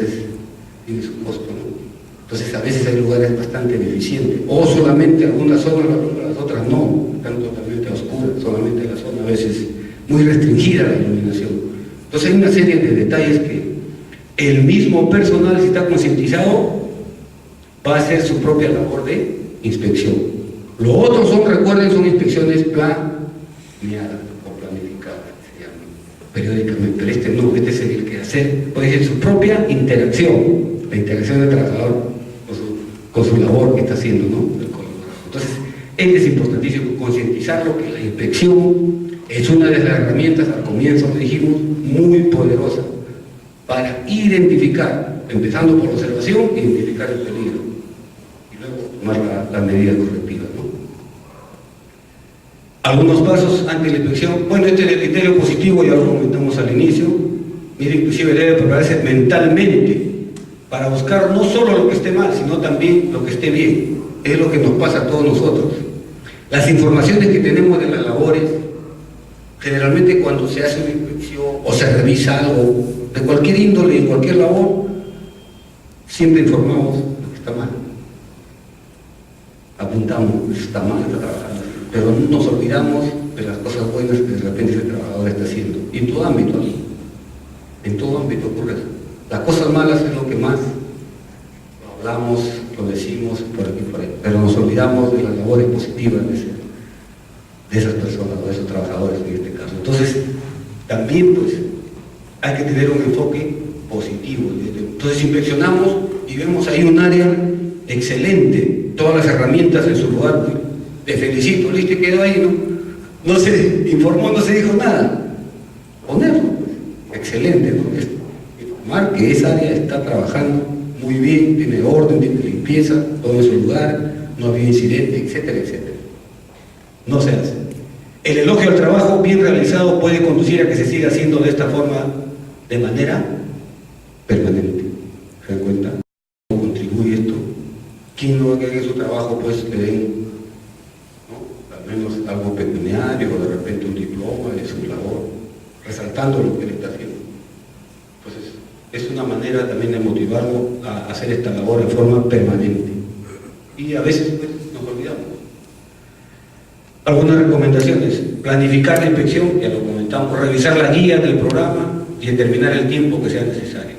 tiene su costo, ¿no? Entonces a veces hay lugares bastante deficientes, o solamente algunas zonas, las otras no, están totalmente oscuras, solamente la zona a veces muy restringida la iluminación. Entonces hay una serie de detalles que el mismo personal, si está concientizado, va a hacer su propia labor de inspección. Lo otro recuerden, son inspecciones planeadas o planificadas, se llaman periódicamente, pero este es el que hacer, puede ser su propia interacción, la interacción del trabajador con su labor que está haciendo, ¿no? Entonces, es importantísimo concientizarlo que la inspección es una de las herramientas, al comienzo le dijimos, muy poderosa para identificar, empezando por la observación, identificar el peligro y luego tomar las medidas correctivas, ¿no? Algunos pasos ante la inspección. Bueno, este es el criterio positivo, ya lo comentamos al inicio. Mire, inclusive debe prepararse mentalmente para buscar no solo lo que esté mal, sino también lo que esté bien. Es lo que nos pasa a todos nosotros. Las informaciones que tenemos de las labores, generalmente cuando se hace una inspección o se revisa algo de cualquier índole, en cualquier labor, siempre informamos lo que está mal. Apuntamos, está mal, está trabajando, pero nos olvidamos de las cosas buenas que de repente ese trabajador está haciendo. Y en todo ámbito, ¿no? En todo ámbito ocurre eso. Las cosas malas es lo que más lo hablamos, lo decimos por aquí y por ahí, pero nos olvidamos de las labores positivas de esas personas, o de esos trabajadores en este caso. Entonces, también pues hay que tener un enfoque positivo. Entonces inspeccionamos y vemos ahí un área excelente, todas las herramientas en su lugar. Te felicito, listo, quedó ahí, ¿no? No se informó, no se dijo nada. Ponerlo, pues, excelente, ¿no? Informar que esa área está trabajando muy bien, tiene orden, tiene limpieza, todo en su lugar, no había incidente, etcétera, etcétera. No se hace. El elogio al trabajo bien realizado puede conducir a que se siga haciendo de esta forma de manera permanente. ¿Se dan cuenta? ¿Cómo contribuye esto? ¿Quién no va a querer que su trabajo pues le den, ¿no?, al menos algo pecuniario o de repente un diploma de su labor, resaltando lo que él está haciendo? una manera también de motivarlo a hacer esta labor en forma permanente. Y a veces pues, nos olvidamos. Algunas recomendaciones: planificar la inspección, ya lo comentamos, revisar la guía del programa y determinar el tiempo que sea necesario.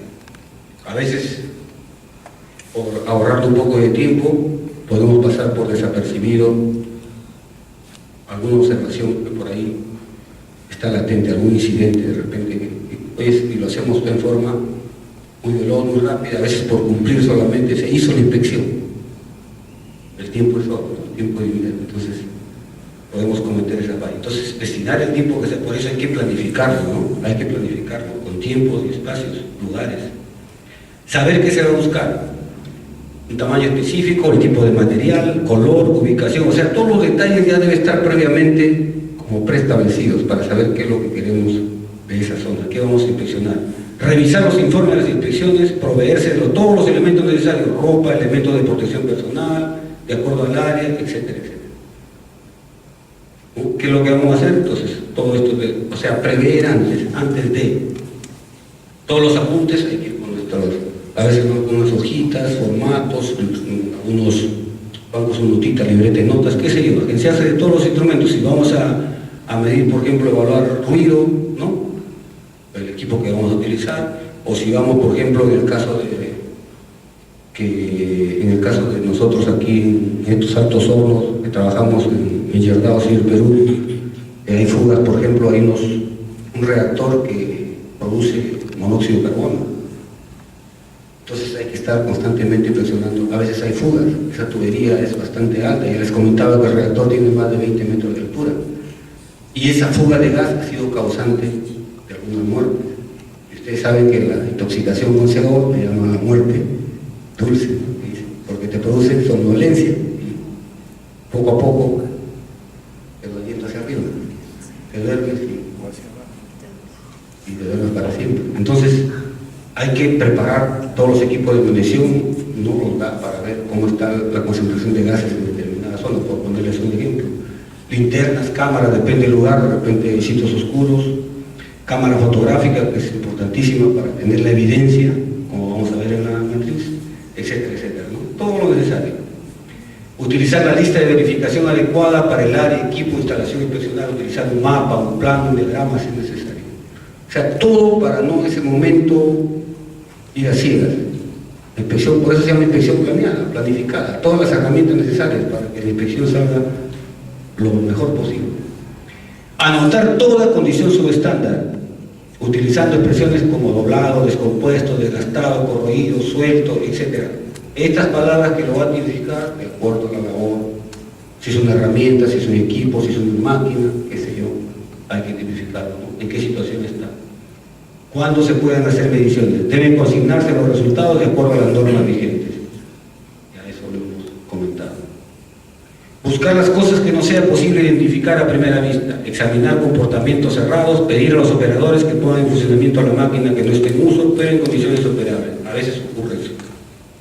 A veces, por ahorrar un poco de tiempo, podemos pasar por desapercibido alguna observación que por ahí está latente, algún incidente de repente, pues, y lo hacemos en forma muy veloz, muy rápida, a veces por cumplir solamente, se hizo la inspección. El tiempo es oro, el tiempo es dinero, entonces podemos cometer esa falla. Entonces, destinar el tiempo que sea, por eso hay que planificarlo, ¿no? Hay que planificarlo con tiempos y espacios, lugares. Saber qué se va a buscar, un tamaño específico, el tipo de material, color, ubicación, o sea, todos los detalles ya deben estar previamente como preestablecidos para saber qué es lo que queremos de esa zona, qué vamos a inspeccionar. Revisar los informes de las inspecciones, proveerse de todos los elementos necesarios, ropa, elementos de protección personal, de acuerdo al área, etcétera, etcétera. ¿Qué es lo que vamos a hacer? Entonces, todo esto, o sea, prever antes de. Todos los apuntes hay que ir con nuestros, a veces con unas hojitas, formatos, unos bancos, una notita, libreta de notas, qué sé yo, agenciarse de todos los instrumentos. Si vamos a medir, por ejemplo, evaluar ruido, ¿no? El equipo que vamos a utilizar, o si vamos, por ejemplo, en el caso de nosotros aquí en estos altos hornos que trabajamos en Yerdao, en Perú, hay fugas, por ejemplo, hay un reactor que produce monóxido de carbono. Entonces hay que estar constantemente presionando. A veces hay fugas, esa tubería es bastante alta, ya les comentaba que el reactor tiene más de 20 metros de altura. Y esa fuga de gas ha sido causante de alguna muerte. Y ustedes saben que la intoxicación con CO se llama muerte dulce, ¿no? Porque te produce somnolencia y poco a poco te vas yendo hacia arriba, te duermes y te duermes para siempre. Entonces hay que preparar todos los equipos de medición, ¿no? Para ver cómo está la concentración de gases en determinada zona, por ponerles un ejemplo. Linternas, cámaras, depende del lugar, de repente hay sitios oscuros, cámara fotográfica, que es importantísima para tener la evidencia, como vamos a ver en la matriz, etcétera, etcétera, ¿no? Todo lo necesario. Utilizar la lista de verificación adecuada para el área, equipo, instalación inspeccional, utilizar un mapa, un plan, un diagrama si es necesario. O sea, todo para no en ese momento ir a ciegas. La inspección, por eso se llama inspección planeada, planificada, todas las herramientas necesarias para que la inspección salga lo mejor posible. Anotar toda condición subestándar, utilizando expresiones como doblado, descompuesto, desgastado, corroído, suelto, etc. Estas palabras que lo van a identificar de acuerdo a la labor, si es una herramienta, si es un equipo, si es una máquina, qué sé yo, hay que identificarlo, ¿no? En qué situación está. ¿Cuándo se pueden hacer mediciones? Deben consignarse los resultados de acuerdo a las normas vigentes. Ya eso lo hemos comentado. Buscar las cosas que no sea posible identificar a primera vista, examinar comportamientos cerrados, pedir a los operadores que pongan en funcionamiento a la máquina que no esté en uso, pero en condiciones operables. A veces ocurre eso.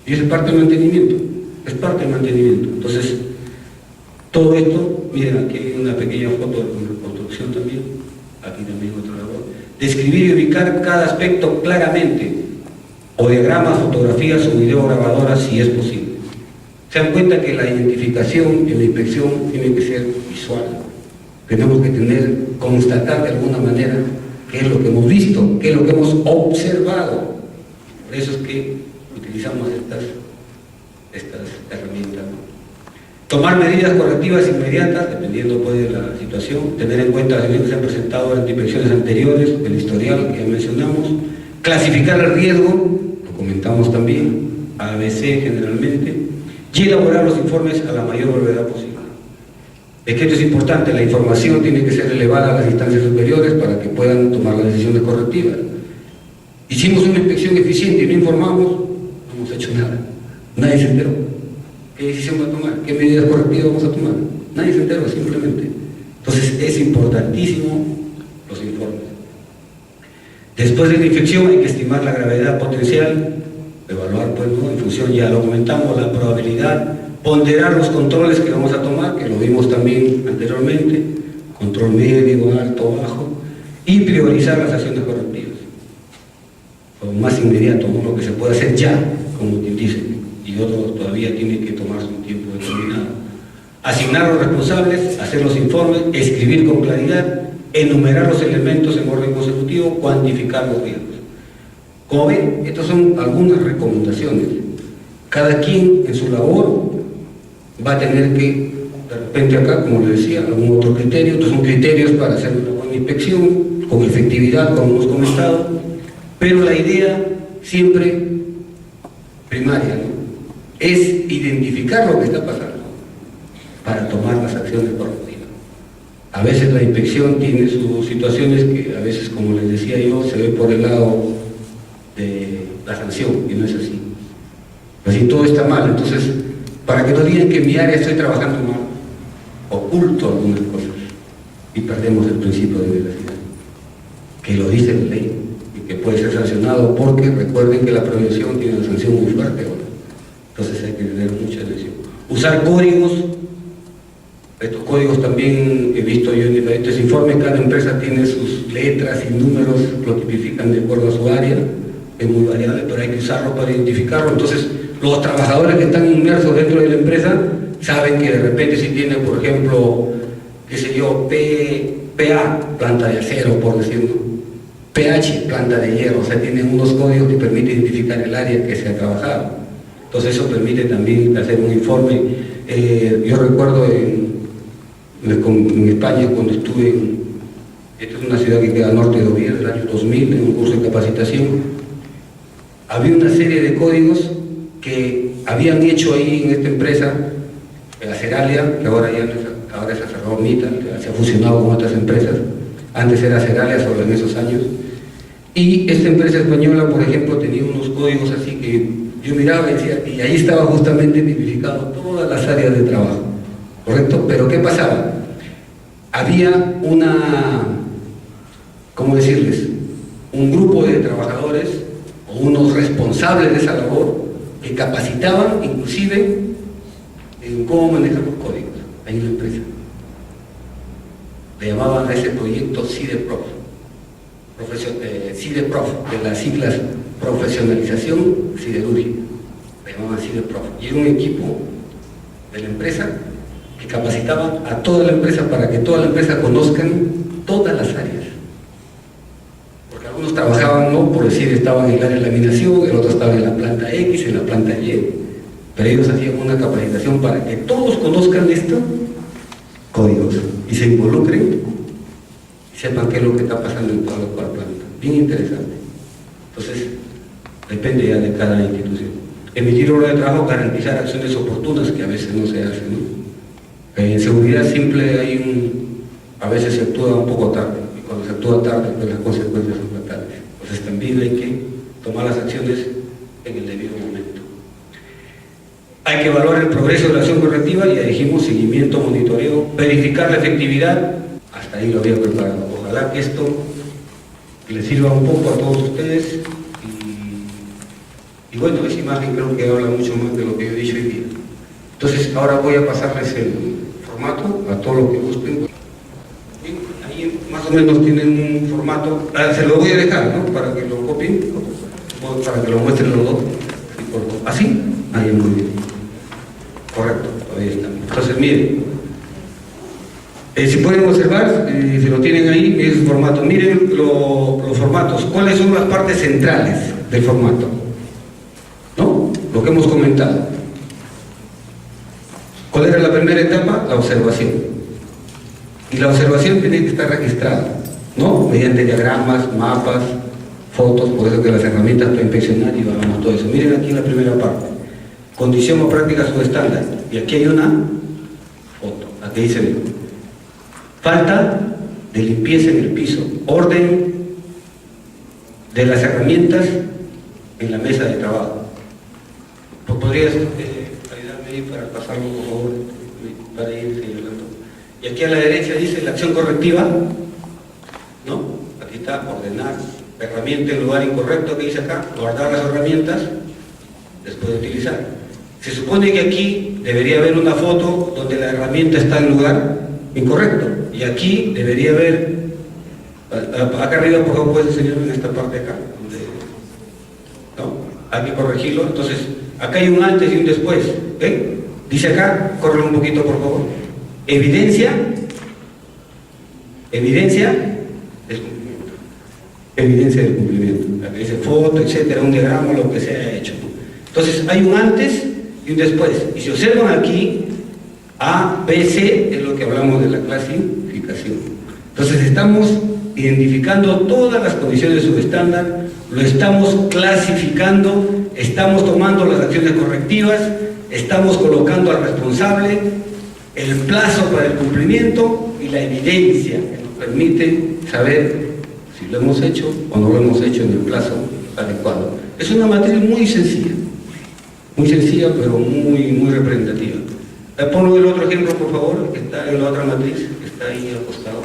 Y eso es parte del mantenimiento, es parte del mantenimiento. Entonces, todo esto, miren, aquí hay una pequeña foto de reconstrucción también, aquí también otra labor. Describir y ubicar cada aspecto claramente, o diagramas, fotografías o videograbadoras si es posible. Se dan cuenta que la identificación en la inspección tiene que ser visual. Tenemos que constatar de alguna manera qué es lo que hemos visto, qué es lo que hemos observado. Por eso es que utilizamos estas herramientas, ¿no? Tomar medidas correctivas inmediatas, dependiendo pues, de la situación, tener en cuenta las que se han presentado durante inspecciones anteriores, el historial que ya mencionamos, clasificar el riesgo, lo comentamos también, ABC generalmente, y elaborar los informes a la mayor brevedad posible. Es que esto es importante, la información tiene que ser elevada a las instancias superiores para que puedan tomar las decisiones correctivas. Hicimos una inspección eficiente y no informamos, no hemos hecho nada, nadie se enteró. ¿Qué decisión va a tomar? ¿Qué medidas correctivas vamos a tomar? Nadie se enteró, simplemente. Entonces es importantísimo los informes. Después de la infección hay que estimar la gravedad potencial, evaluar, pues, ¿no? En función, ya lo comentamos, la probabilidad, ponderar los controles que vamos a tomar, que lo vimos también anteriormente, control medio, alto, bajo, y priorizar las acciones correctivas. lo más inmediato, ¿no? Lo que se puede hacer ya, como quien dice, y otro todavía tiene que tomarse un tiempo determinado. Asignar a los responsables, hacer los informes, escribir con claridad, enumerar los elementos en orden consecutivo, cuantificar los riesgos. Como ven, estas son algunas recomendaciones. Cada quien en su labor va a tener que, de repente acá, como les decía, algún otro criterio. Estos son criterios para hacer una buena inspección, con efectividad, como hemos comentado, pero la idea siempre primaria, ¿no?, es identificar lo que está pasando para tomar las acciones correctivas. A veces la inspección tiene sus situaciones que a veces, como les decía yo, se ve por el lado de la sanción, y no es así. Así todo está mal. Entonces, para que no digan que en mi área estoy trabajando mal, oculto algunas cosas y perdemos el principio de veracidad, que lo dice la ley y que puede ser sancionado, porque recuerden que la prevención tiene una sanción muy fuerte ahora. Entonces hay que tener mucha atención. Usar códigos. Estos códigos también he visto yo en diferentes informes. Cada empresa tiene sus letras y números, lo tipifican de acuerdo a su área. Es muy variable, pero hay que usarlo para identificarlo. Entonces, los trabajadores que están inmersos dentro de la empresa saben que de repente, si tiene, por ejemplo, qué sé yo, PA, planta de acero, por decirlo, PH, planta de hierro, o sea, tienen unos códigos que permiten identificar el área que se ha trabajado. Entonces, eso permite también hacer un informe. Yo recuerdo en España, cuando estuve esta es una ciudad que queda al norte de Oviedo, en el año 2000, en un curso de capacitación, había una serie de códigos que habían hecho ahí en esta empresa, la Ceralia, que ahora es Acerromita, que se ha fusionado con otras empresas. Antes era Ceralia, solo en esos años. Y esta empresa española, por ejemplo, tenía unos códigos así que yo miraba y decía, y ahí estaba justamente tipificado todas las áreas de trabajo, ¿correcto? Pero ¿qué pasaba? Había ¿cómo decirles?, un grupo de trabajadores o unos responsables de esa labor que capacitaban inclusive en cómo manejar los códigos ahí en la empresa. Le llamaban a ese proyecto CIDEPROF, de las siglas Profesionalización Siderúrgica, le llamaban CIDEPROF, y era un equipo de la empresa que capacitaban a toda la empresa para que toda la empresa conozcan todas las áreas. Porque algunos trabajaban, no por decir, estaban en el área de laminación, el otro estaba en la planta X, en la planta Y, pero ellos hacían una capacitación para que todos conozcan estos códigos y se involucren y sepan qué es lo que está pasando en toda la planta. Bien interesante. Entonces, depende ya de cada institución. Emitir orden de trabajo, garantizar acciones oportunas, que a veces no se hacen, ¿no? En seguridad simple a veces se actúa un poco tarde, y cuando se actúa tarde, pues las consecuencias son fatales. Entonces también hay que tomar las acciones en el debido momento. Hay que evaluar el progreso de la acción correctiva, ya dijimos, seguimiento, monitoreo, verificar la efectividad, hasta ahí lo había preparado. Ojalá que esto les sirva un poco a todos ustedes, y bueno, esa imagen creo que habla mucho más de lo que yo he dicho hoy día. Entonces ahora voy a pasarles el formato a todos los que gusten. Ahí más o menos tienen un formato, se lo voy a dejar, ¿no?, para que lo copien, para que lo muestren los dos. ¿Así? Ahí, muy bien. Correcto, todavía está. Entonces miren, si pueden observar, si lo tienen ahí, es el formato. Miren los formatos, cuáles son las partes centrales del formato, ¿no? Lo que hemos comentado. ¿Cuál era la primera etapa? La observación. Y la observación tiene que estar registrada, ¿no?, mediante diagramas, mapas, fotos, por eso que las herramientas para inspeccionar y vamos todo eso. Miren aquí la primera parte. Condición o práctica subestándar. Y aquí hay una foto. Aquí dice falta de limpieza en el piso, orden de las herramientas en la mesa de trabajo. ¿Podrías ayudarme ahí para pasarlo, por favor, para ir señalando? Y aquí a la derecha dice la acción correctiva, ¿no? Aquí está, ordenar herramienta en lugar incorrecto, que dice acá, guardar las herramientas después de utilizar. Se supone que aquí debería haber una foto donde la herramienta está en lugar incorrecto, y aquí debería haber, acá arriba, por favor, puedes enseñarme en esta parte acá, donde hay que corregirlo. Entonces, acá hay un antes y un después. ¿Ven? Dice acá, córrelo un poquito por favor. Evidencia del cumplimiento. Evidencia del cumplimiento. Acá dice foto, etcétera, un diagrama, lo que se haya hecho. Entonces, hay un antes y un después. Y si observan aquí, A, B, C es lo que hablamos de la clasificación. Entonces, estamos identificando todas las condiciones subestándar, lo estamos clasificando, estamos tomando las acciones correctivas, estamos colocando al responsable, el plazo para el cumplimiento y la evidencia que nos permite saber si lo hemos hecho o no lo hemos hecho en el plazo adecuado. Es una matriz muy sencilla, pero muy representativa. Pongo el otro ejemplo, por favor, que está en la otra matriz, que está ahí al costado.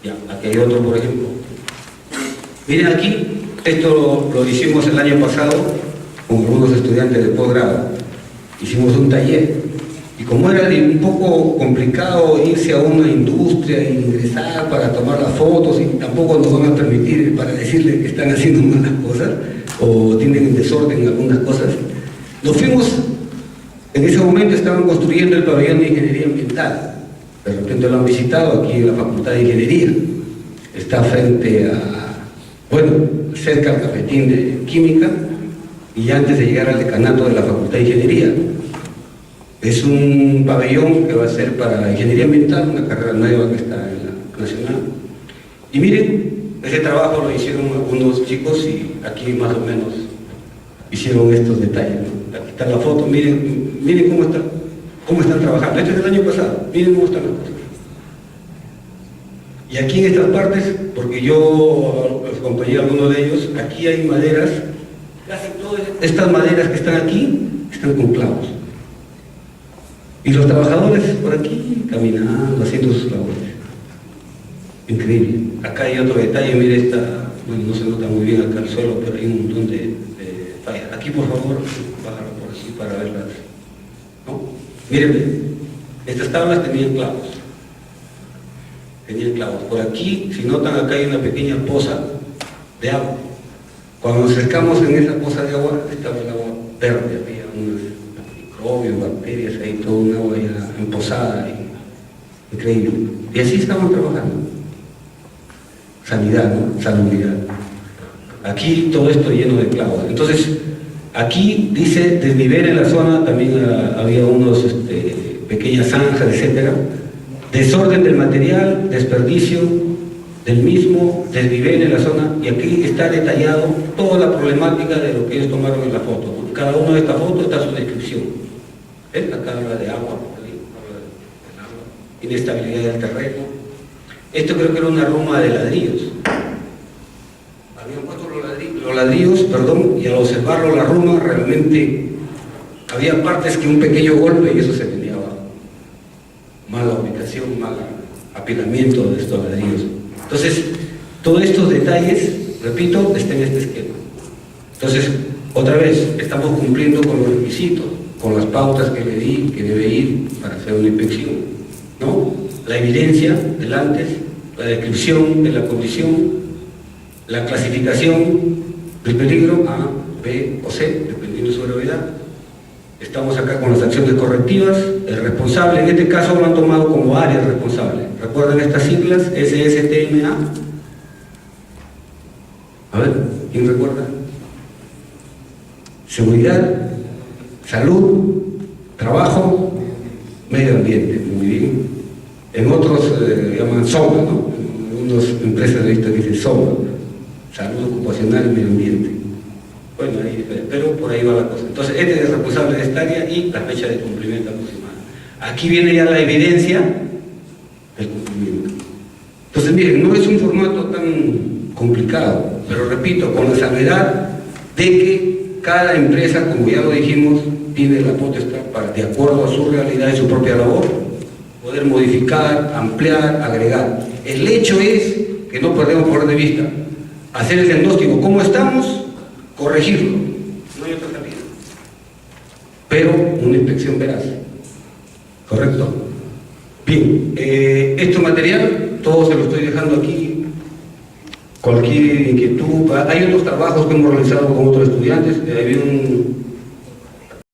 Ya, aquí hay otro, por ejemplo. Miren aquí, esto lo hicimos el año pasado con algunos estudiantes de posgrado. Hicimos un taller, y como era un poco complicado irse a una industria e ingresar para tomar las fotos, y tampoco nos van a permitir para decirles que están haciendo malas cosas, o tienen desorden en algunas cosas, nos fuimos. En ese momento estaban construyendo el pabellón de ingeniería ambiental. De repente lo han visitado aquí en la Facultad de Ingeniería. Está frente cerca al cafetín de Química y antes de llegar al decanato de la Facultad de Ingeniería. Es un pabellón que va a ser para ingeniería ambiental, una carrera nueva que está en la nacional. Y miren, ese trabajo lo hicieron algunos chicos y aquí más o menos hicieron estos detalles, ¿no? Aquí está la foto, miren cómo están trabajando. Este es del año pasado, miren cómo están las cosas. Y aquí en estas partes, porque yo acompañé a algunos de ellos, aquí hay maderas, casi todas estas maderas que están aquí están con clavos. Y los trabajadores por aquí caminando, haciendo sus labores. Increíble. Acá hay otro detalle, mire no se nota muy bien acá el suelo, pero hay un montón de fallas. Aquí por favor, bájalo por aquí para verlas. ¿No? Miren, estas tablas tenían clavos. Por aquí, si notan, acá hay una pequeña poza de agua. Cuando nos acercamos en esa poza de agua, estaba el agua verde, había unos microbios, bacterias, ahí todo un agua ya emposada, increíble. Y así estamos trabajando. Sanidad, ¿no? Salubridad. Aquí todo esto lleno de clavos. Entonces, aquí dice desnivel en la zona, también había unos pequeñas zanjas, etcétera. Desorden del material, desperdicio del mismo, desnivel en la zona, y aquí está detallado toda la problemática de lo que ellos tomaron en la foto, ¿no? Cada una de estas fotos está su descripción. ¿Ven? Acá habla de agua, inestabilidad del terreno. Esto creo que era una ruma de ladrillos. Habían puesto los ladrillos, y al observarlo la ruma realmente había partes que un pequeño golpe y eso se venía abajo. Mala ubicación, mal apilamiento de estos ladrillos. Entonces, todos estos detalles, repito, están en este esquema. Entonces, otra vez, estamos cumpliendo con los requisitos, con las pautas que le di, que debe ir para hacer una inspección, ¿no? La evidencia del antes, la descripción de la condición, la clasificación del peligro, A, B o C, dependiendo de su gravedad. Estamos acá con las acciones correctivas, el responsable, en este caso lo han tomado como área responsable. ¿Recuerdan estas siglas? SSTMA. A ver, ¿quién recuerda? Seguridad, salud, trabajo, medio ambiente, muy bien. En otros llaman SOMA, ¿no? En unas empresas de esto dicen SOMA, salud ocupacional y medio ambiente. Bueno, pero por ahí va la cosa. Entonces, este es el responsable de esta área y la fecha de cumplimiento aproximada. Aquí viene ya la evidencia del cumplimiento. Entonces, miren, no es un formato tan complicado, pero repito, con la salvedad de que cada empresa, como ya lo dijimos, tiene la potestad para, de acuerdo a su realidad y su propia labor, poder modificar, ampliar, agregar. El hecho es que no perdemos por de vista hacer el diagnóstico, ¿cómo estamos? Corregirlo, no hay otra salida, pero una inspección veraz, ¿correcto? Bien, este material, todo se lo estoy dejando aquí cualquier inquietud. Hay otros trabajos que hemos realizado con otros estudiantes. Había un